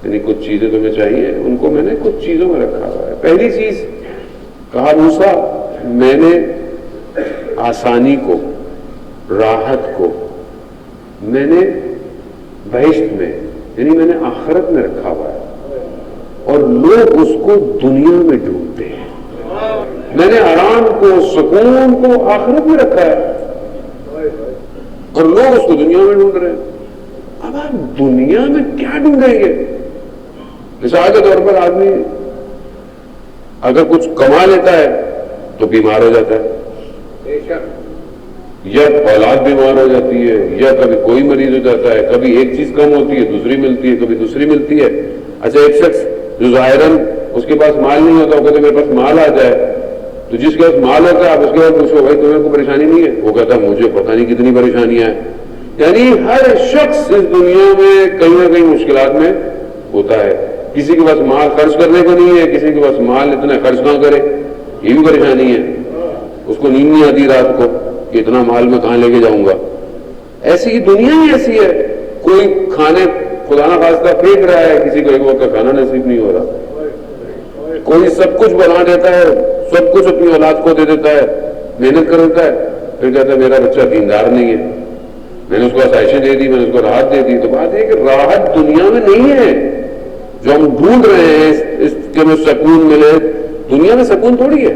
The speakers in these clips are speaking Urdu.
یعنی کچھ چیزیں تمہیں چاہیے، ان کو میں نے کچھ چیزوں میں رکھا ہوا ہے۔ پہلی چیز کہا موسیٰ میں نے آسانی کو، راحت کو میں نے بہشت میں یعنی میں نے آخرت میں رکھا ہوا ہے، اور لوگ اس کو دنیا میں ڈھونڈتے ہیں۔ میں نے آرام کو، سکون کو آخرت میں رکھا ہے اور لوگ اس کو دنیا میں ڈھونڈ رہے ہیں۔ اب آپ دنیا میں کیا ڈھونڈیں گے؟ مثال کے طور پر آدمی اگر کچھ کما لیتا ہے تو بیمار ہو جاتا ہے، یا اولاد بیمار ہو جاتی ہے، یا کبھی کوئی مریض ہو جاتا ہے، کبھی ایک چیز کم ہوتی ہے دوسری ملتی ہے، کبھی دوسری ملتی ہے۔ اچھا ایک شخص جو ظاہراً اس کے پاس مال نہیں ہوتا، وہ کہتے میرے پاس مال آ جائے، تو جس کے پاس مال ہوتا ہے آپ اس کے بعد پوچھو بھائی تمہیں کوئی پریشانی نہیں ہے، وہ کہتا ہے مجھے پتہ نہیں کتنی پریشانیاں ہیں۔ یعنی ہر شخص اس دنیا میں کہیں نہ کہیں مشکلات میں ہوتا ہے۔ کسی کے پاس مال خرچ کرنے کو نہیں ہے، کسی کے پاس مال اتنا خرچ نہ کرے، یہ بھی پریشانی ہے۔ اس کو نیند نہیں آتی رات کو کہ اتنا مال میں کہاں لے کے جاؤں گا۔ ایسی ہی دنیا ہی ایسی ہے، کوئی کھانے خدا نہ خواستہ پھینک رہا ہے، کسی کو ایک وقت کا کھانا نصیب نہیں ہو رہا، کوئی سب کچھ بنا دیتا ہے، سب کچھ اپنی اولاد کو دے دیتا ہے، محنت کر دیتا ہے، پھر کہتا ہے میرا بچہ دیندار نہیں ہے، میں نے اس کو آسائشیں دے دی، میں نے اس کو راحت دے دی۔ تو بات ہے کہ راحت دنیا میں نہیں ہے جو ہم ڈھونڈ رہے ہیں، اس کے میں سکون ملے۔ دنیا میں سکون تھوڑی ہے،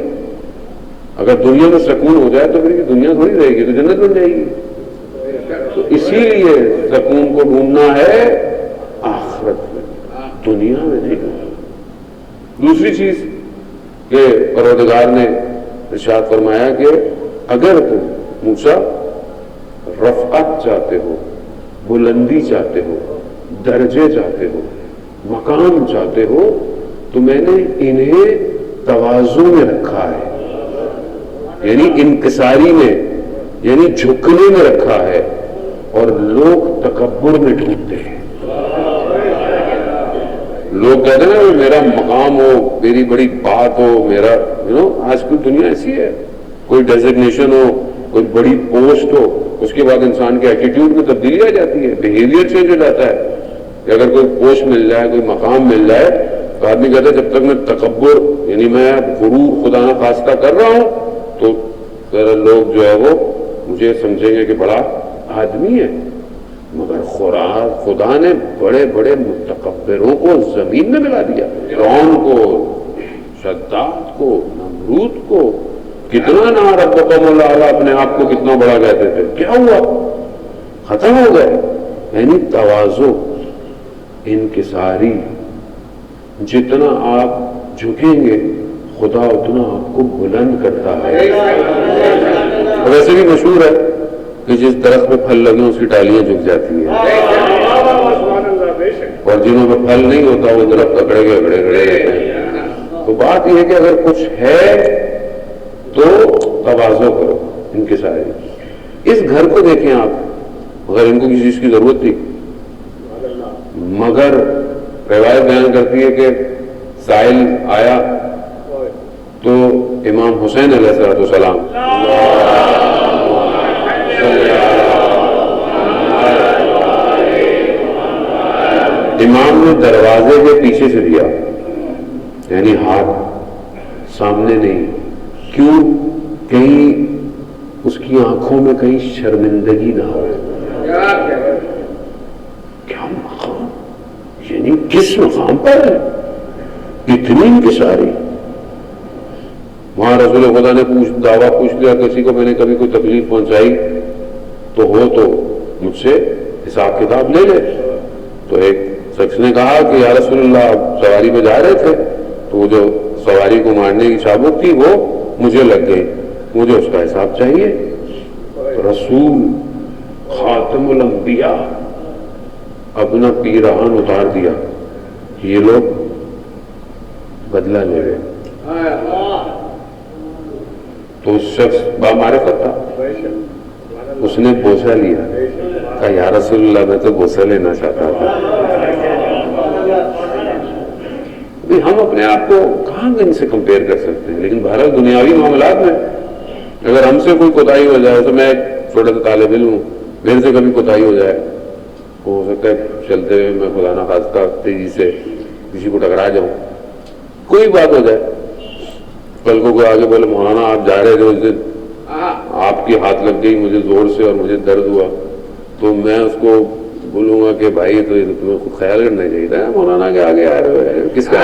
اگر دنیا میں سکون ہو جائے تو پھر دنیا تھوڑی رہے گی، تو جنت بن جائے گی۔ تو اسی لیے سکون کو ڈھونڈنا ہے آخرت میں، دنیا میں نہیں ڈھونڈنا۔ دوسری چیز کہ پروردگار نے ارشاد فرمایا کہ اگر تم موسیٰ رفعت چاہتے ہو، بلندی چاہتے ہو، درجے چاہتے ہو، مقام چاہتے ہو، تو میں نے انہیں تواضع میں رکھا ہے، یعنی انکساری میں، یعنی جھکنے میں رکھا ہے، اور لوگ تکبر میں ڈھونڈتے ہیں۔ لوگ کہتے ہیں نا میرا مقام ہو، میری بڑی بات ہو، میرا آج کل دنیا ایسی ہے، کوئی ڈیزگنیشن ہو، کوئی بڑی پوسٹ ہو، اس کے بعد انسان کے ایٹیٹیوڈ میں تبدیلی آ جاتی ہے، بیہیویئر چینج ہو جاتا ہے۔ کہ اگر کوئی پوسٹ مل جائے، کوئی مقام مل جائے، تو آدمی کہتا ہے جب تک میں تکبر یعنی میں غرور خدا نہ خواستہ کر رہا ہوں تو ذرا لوگ جو ہے وہ مجھے سمجھیں گے کہ بڑا آدمی ہے۔ مگر خدا نے بڑے بڑے متکبروں کو زمین میں ملا دیا، فرعون کو، شداد کو، نمرود کو۔ کتنا نا ربکم الاعلی اپنے آپ کو کتنا بڑا کہتے تھے، کیا ہوا؟ ختم ہو گئے۔ یعنی تواضع، انکساری، جتنا آپ جھکیں گے خدا اتنا آپ کو بلند کرتا ہے۔ ویسے بھی مشہور ہے کہ جس درخت میں پھل لگے اس کی ٹاہلیاں جھک جاتی ہیں، اور جنہوں میں پھل نہیں ہوتا وہ درخت اکڑے گئے اکڑے گڑے رہتے ہیں۔ تو بات یہ ہے کہ اگر کچھ ہے تو تواضع کرو، انکساری۔ اس گھر کو دیکھیں آپ، اگر ان کو کسی چیز کی ضرورت تھی، مگر روایت بیان کرتی ہے کہ سائل آیا تو امام حسین علیہ السلام امام نے دروازے کے پیچھے سے دیا، یعنی ہاتھ سامنے نہیں۔ کیوں؟ کہیں اس کی آنکھوں میں کہیں شرمندگی نہ ہو۔ کیا مقام، یعنی کس مقام پر ہے اتنی انکساری؟ وہاں رسول خدا نے دعویٰ پوچھ لیا کسی کو میں نے کبھی کوئی تکلیف پہنچائی تو مجھ سے حساب کتاب لے لے۔ تو ایک شخص نے کہا کہ یا رسول اللہ آپ سواری پہ جا رہے تھے تو وہ جو سواری کو مارنے کی چابک تھی وہ مجھے لگ گئی، مجھے اس کا حساب چاہیے۔ رسول خاتم الانبیاء اپنا پیراہن اتار دیا، یہ لوگ بدلہ لے رہے۔ تو اس شخص بامعرفت تھا، اس نے بوسہ لیا، کہا یا رسول اللہ میں تو بوسہ لینا چاہتا تھا۔ ہم اپنے آپ کو کہاں ان سے کمپیئر کر سکتے ہیں؟ لیکن بہرحال دنیاوی معاملات میں اگر ہم سے کوئی کوتاہی ہو جائے، تو میں ایک چھوٹا سا طالب علم ہوں، میرے سے کبھی کوتاہی ہو جائے، ہو سکتا ہے چلتے ہوئے میں خدا نخواستہ تیزی سے کسی کو ٹکرا جاؤں، کوئی بات ہو جائے، کل کو کوئی آگے بولے مولانا آپ جا رہے تھے اس دن، آپ کی ہاتھ لگ گئی مجھے زور سے اور مجھے درد ہوا، تو میں اس کو بولوں گا کہ بھائی تو تمہیں خود خیال کرنا چاہیے تھا، مولانا کے آگے آ رہے ہو کس کا،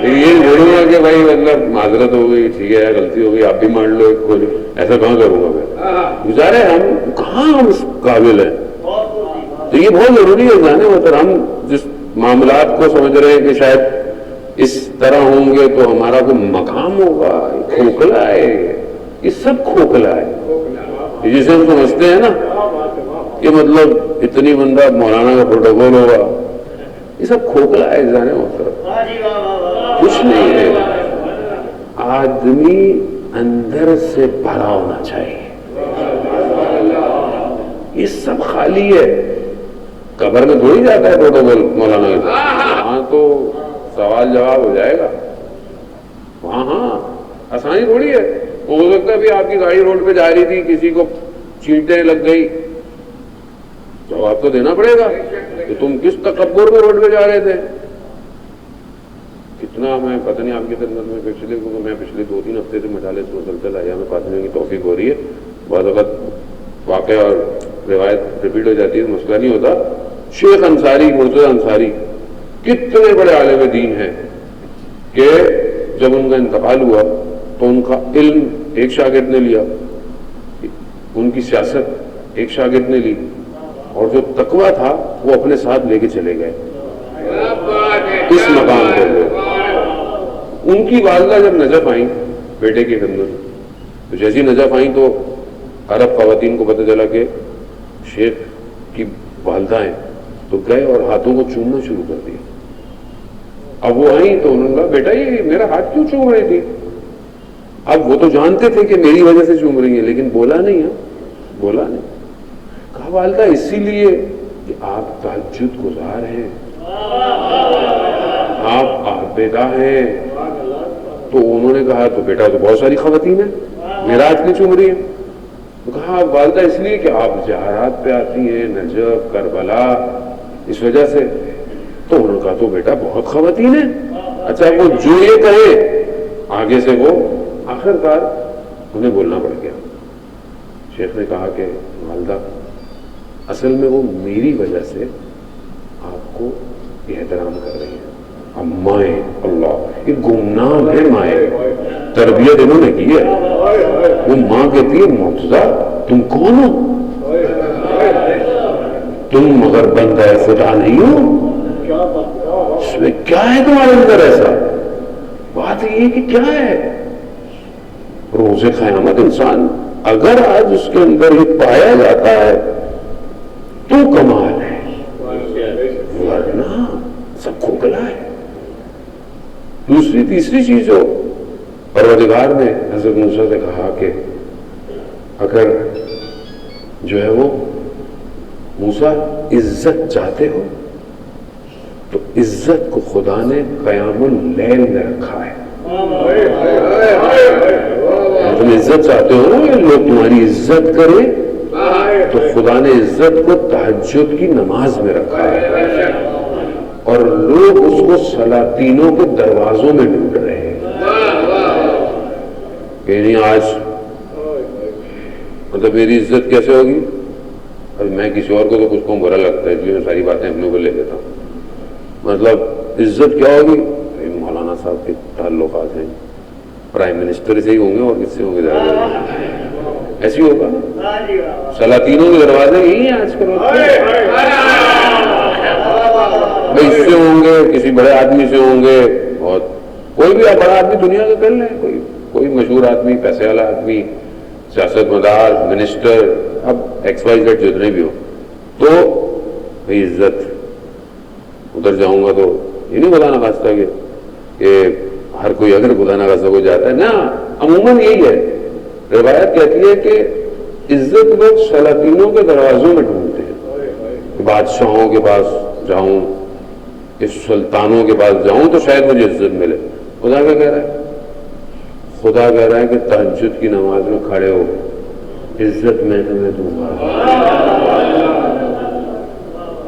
یہ بولوں گا کہ بھائی مطلب معذرت ہو گئی، ٹھیک ہے غلطی ہو گئی، آپ بھی مان لو، ایسا کہاں کروں گا میں، گزارے ہم کہاں ہم اس قابل ہیں. تو یہ بہت ضروری ہے جانے مطلب ہم جس معاملات کو سمجھ رہے ہیں کہ شاید اس طرح ہوں گے تو ہمارا کوئی مقام ہوگا، کھوکھلا ہے یہ سب کھوکھلا ہے، جسے ہم سمجھتے ہیں نا کہ مطلب اتنی بندہ مولانا کا پروٹوکول ہوگا، یہ سب کھوکھلا ہے جانے مطلب کچھ نہیں ہے. آدمی اندر سے بھرا ہونا چاہیے، یہ سب خالی ہے. قبر میں تھوڑی جاتا ہے پروٹوکول مولانا کے ساتھ، وہاں تو سوال جواب ہو جائے گا، وہاں ہاں آسانی تھوڑی ہے. ہو سکتا ہے بھی آپ کی گاڑی روڈ پہ جا رہی تھی، کسی کو چینٹیں لگ گئی، جواب تو دینا پڑے گا کہ تم کس تکبر میں روڈ پہ جا رہے تھے. کتنا میں پتہ نہیں آپ کی خدمت میں کیونکہ میں پچھلے 2-3 ہفتے سے مجالس مسلسل ایام فاطمیہ کی توفیق ہو رہی ہے، بعض وقت واقعہ اور روایت ریپیٹ ہو جاتی ہے، مسئلہ نہیں ہوتا. شیخ انصاری مرتضی انصاری کتنے بڑے عالم دین ہیں کہ جب ان کا انتقال ہوا تو ان کا علم ایک شاگرد نے لیا، ان کی سیاست ایک شاگرد نے لی، اور جو تقویٰ تھا وہ اپنے ساتھ لے کے چلے گئے اس مقام پہ. ان کی والدہ جب نجف آئیں بیٹے کی خدمت، تو جیسی نجف آئیں تو عرب خواتین کو پتہ چلا کہ شیخ کی والدہ ہیں، تو گئے اور ہاتھوں کو چومنا شروع کر دیا. اب وہ آئیں تو انہوں نے کہا بیٹا یہ میرا ہاتھ کیوں چوم رہی تھی؟ اب وہ تو جانتے تھے کہ میری وجہ سے چوم رہی ہیں، لیکن بولا نہیں ہے، بولا نہیں. کہا والدہ اسی لیے کہ آپ تہجد گزار ہیں، آپ عابدہ ہیں. تو انہوں نے کہا تو بیٹا تو بہت ساری خواتین ہیں، میرا ہاتھ کیوں چوم رہی ہے؟ تو کہا والدہ اس لیے کہ آپ زیارات پہ آتی ہیں، نجف کربلا، اس وجہ سے. تو انہوں نے کہا تو بیٹا بہت خواتین ہیں. اچھا وہ جو یہ کہے آگے سے وہ آخر کار انہیں بولنا پڑ گیا. شیخ نے کہا کہ والدہ اصل میں وہ میری وجہ سے آپ کو احترام کر رہی ہیں. اب مائیں اللہ یہ گمنام ہے، مائیں تربیت انہوں نے کی ہے. وہ ماں کہتی ہے مرتضیٰ تم کون ہو؟ تم مگر بندہ خدا نہیں ہو؟ اس میں کیا ہے تمہارے اندر ایسا؟ بات یہ کہ کیا ہے؟ روز قیامت انسان اگر آج اس کے اندر یہ پایا جاتا ہے تو کمال ہے، ورنہ سب کھوکھلا ہے. دوسری تیسری چیز جو پروردگار نے حضرت موسیٰ سے کہا کہ اگر جو ہے وہ موسیٰ عزت چاہتے ہو تو عزت کو خدا نے قیام اللیل میں رکھا ہے. تم عزت چاہتے ہو نا کہ لوگ تمہاری عزت کریں، تو خدا نے عزت کو تہجد کی نماز میں رکھا ہے، اور لوگ اس کو سلاطینوں کے دروازوں میں ڈھونڈ رہے ہیں کہ نہیں آج مطلب میری عزت کیسے ہوگی؟ اب میں کسی اور کو تو کچھ کو برا لگتا ہے اس لیے میں ساری باتیں اپنے کو لے لیتا ہوں. مطلب عزت کیا ہوگی؟ مولانا صاحب کے تعلقات ہیں، پرائم منسٹر سے ہی ہوں گے اور کس سے ہوں گے؟ زیادہ ایسے ہی ہوگا. سلاطینوں کے دروازے یہی ہیں آج کل، اس سے ہوں گے، کسی بڑے آدمی سے ہوں گے، اور کوئی بھی بڑا آدمی دنیا کا کر لیں، کوئی مشہور آدمی، پیسے والا آدمی، سیاست مدار، منسٹر، اب ایکس وائی زیڈ جتنے بھی ہو، تو بھائی عزت. ادھر جاؤں گا تو یہ نہیں خدا نخواستہ کہ ہر کوئی اگر خدا نخواستہ کو جاتا ہے نا، عموماً یہی ہے. روایت کہتی ہے کہ عزت لوگ سلاطینوں کے دروازوں میں ڈھونڈتے ہیں، بادشاہوں کے پاس جاؤں، اس سلطانوں کے پاس جاؤں تو شاید مجھے عزت ملے. خدا کیا کہہ رہا ہے؟ خدا کہہ رہا ہے کہ تہجد کی نماز میں کھڑے ہو، عزت میں تمہیں دوں گا.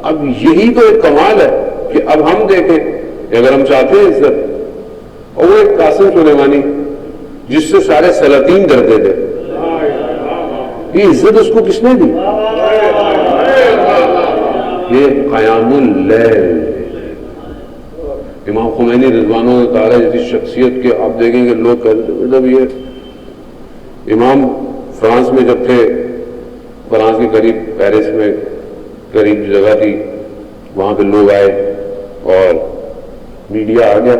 اب یہی تو ایک کمال ہے کہ اب ہم دیکھیں کہ اگر ہم چاہتے ہیں عزت، اور وہ ایک قاسم سلیمانی جس سے سارے سلاطین ڈرتے تھے، یہ عزت اس کو کس نے دی؟ یہ قیام اللیل امام خمینی رضوان اللہ تعالیٰ جیسی شخصیت کے آپ دیکھیں گے لوگ کہتے ہیں، مطلب یہ امام فرانس میں جب تھے، فرانس کے قریب پیرس میں قریب جگہ تھی، وہاں پہ لوگ آئے اور میڈیا آ گیا،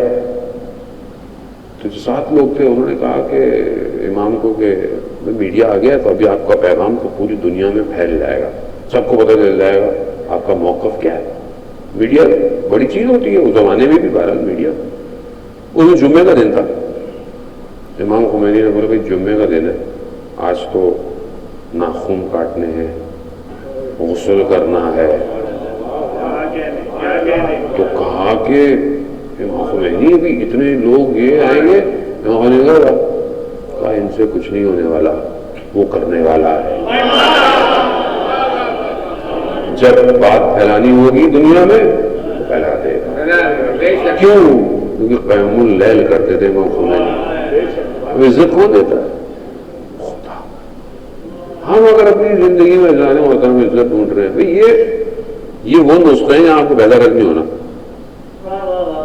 تو جو 7 لوگ تھے انہوں نے کہا کہ امام کو کہ میڈیا آ گیا تو ابھی آپ کا پیغام تو پوری دنیا میں پھیل جائے گا، سب کو پتہ چل جائے گا آپ کا موقف کیا ہے۔ میڈیا بڑی چیز ہوتی ہے اس زمانے میں بھی، بہرحال میڈیا۔ اس جمعے کا دن تھا، امام خمینی نے بولا بھائی جمعے کا دن ہے، آج تو ناخن کاٹنے ہیں، غسل کرنا ہے، تو کہا کہ امام خمینی بھی اتنے لوگ یہ آئیں گے، امام خمینی نے کہا ان سے کچھ نہیں ہونے والا، وہ کرنے والا ہے۔ جب بات پھیلانی ہوگی دنیا میں پھیلا دے گا۔ کیوں؟ کیونکہ قیام اللیل کرتے تھے امام خمینی۔ اب عزت کون دیتا ہے؟ خدا۔ ہم اگر اپنی زندگی میں جانے محترم عزت ڈھونڈ رہے ہیں، بھئی یہ وہ نسخے ہیں آپ کو پیدا کرنی ہونا،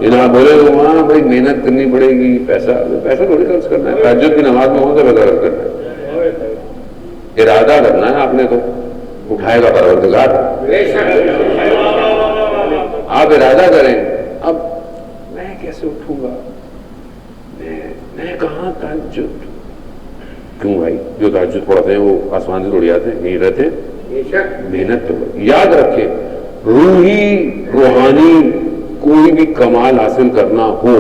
یہ نہ بولے تو وہاں بھائی محنت کرنی پڑے گی، پیسہ تھوڑی خرچ کرنا ہے، تہجد کی نماز میں وہاں سے پیدا کرنا ہے، ارادہ کرنا ہے آپ نے، تو اٹھائے گا پروردگار۔ آپ ارادہ کریں اب میں کیسے اٹھوں گا، میں کہاں تہجد، کیوں بھائی جو تہجد پڑھتے ہیں وہ آسمان سے توڑ جاتے ہیں؟ نہیں رہتے، محنت تو یاد رکھے، روحانی کوئی بھی کمال حاصل کرنا ہو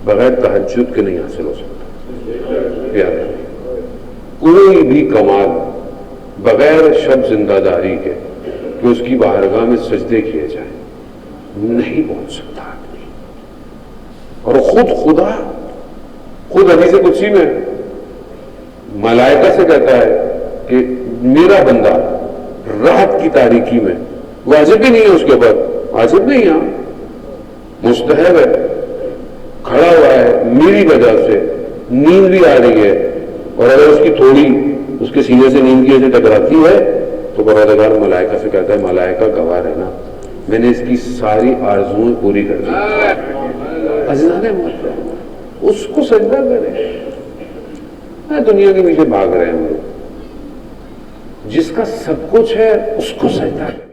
بغیر تہجد کے نہیں حاصل ہو سکتا۔ یاد رکھے کوئی بھی کمال بغیر شب زندہ داری کے کہ اس کی بارگاہ میں سجدے کیے جائیں نہیں پہنچ سکتا آدمی۔ اور خود حدیث قدسی میں ملائکہ سے کہتا ہے کہ میرا بندہ رات کی تاریکی میں، واجب بھی نہیں ہے اس کے اوپر، واجب نہیں ہے، مستحب ہے، کھڑا ہوا ہے میری وجہ سے، نیند بھی آ رہی ہے، اور اگر اس کی تھوڑی اس کے سینے سے نیند کی وجہ ٹکراتی ہے تو پروردگار ملائکہ سے کہتا ہے ملائکہ گواہ رہنا میں نے اس کی ساری آرزویں پوری کر دی۔ عزیزان محترم اس کو سجدہ کریں، دنیا کے پیچھے بھاگ رہے ہیں ہم لوگ، جس کا سب کچھ ہے اس کو سجدہ کریں۔